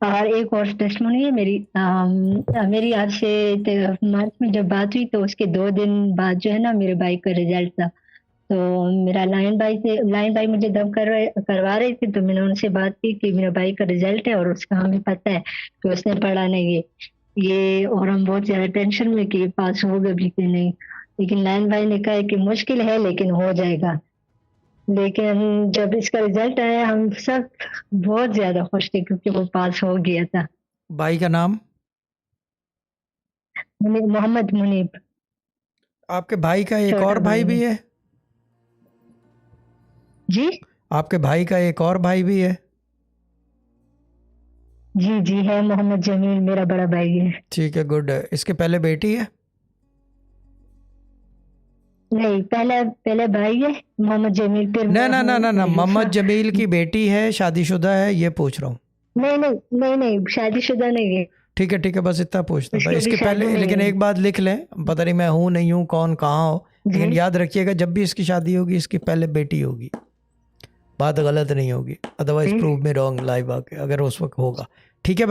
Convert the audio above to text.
और एक और टेस्टमोनी है मेरी। मेरी आपसे मार्च में जब बात हुई तो उसके 2 दिन बाद जो है ना मेरे भाई का रिजल्ट था। तो मेरा लाइन भाई मुझे दम करवा रहे थे, तो मैंने उनसे बात की कि मेरा भाई का रिजल्ट है और उसका हमें पता है कि उसने पढ़ा नहीं है ये, और हम बहुत ज्यादा टेंशन में कि पास होगा भी कि नहीं। लेकिन लाइन भाई ने कहा कि मुश्किल है लेकिन हो जाएगा। लेकिन जब इसका रिजल्ट आया हम सब बहुत ज्यादा खुश थे क्योंकि वो पास हो गया था। भाई का नाम? मोहम्मद मुनीब। आपके भाई का एक और छोटा भाई भाई भी है। है? जी। आपके भाई का एक और भाई भी है? जी जी है, मोहम्मद जमील मेरा बड़ा भाई है। ठीक है, गुड है। इसके पहले बेटी है? नहीं, पहले पहले भाई है मोहम्मद जमील, फिर ना मैं ना ना ना ना, हूँ मोहम्मद यूसरा। जमील की बेटी है, शादीशुदा है, ये पूछ रहा हूँ। नहीं नहीं नहीं नहीं, शादीशुदा नहीं है। ठीक है, बस इतना पूछना था। उसकी अभी इसके शादी पहले नहीं लेकिन हुई। एक बात लिख लें, पता नहीं मैं हूँ नहीं हूँ, कौन कहाँ हो, जी। लेकिन याद रखिएगा जब भी इसकी शादी होगी इसकी पहले बेटी होगी। बात गलत नहीं होगी, अदरवाइज जी। प्रूव मी रॉन्ग लाइव आके अगर उस वक्त होगा। ठीक है।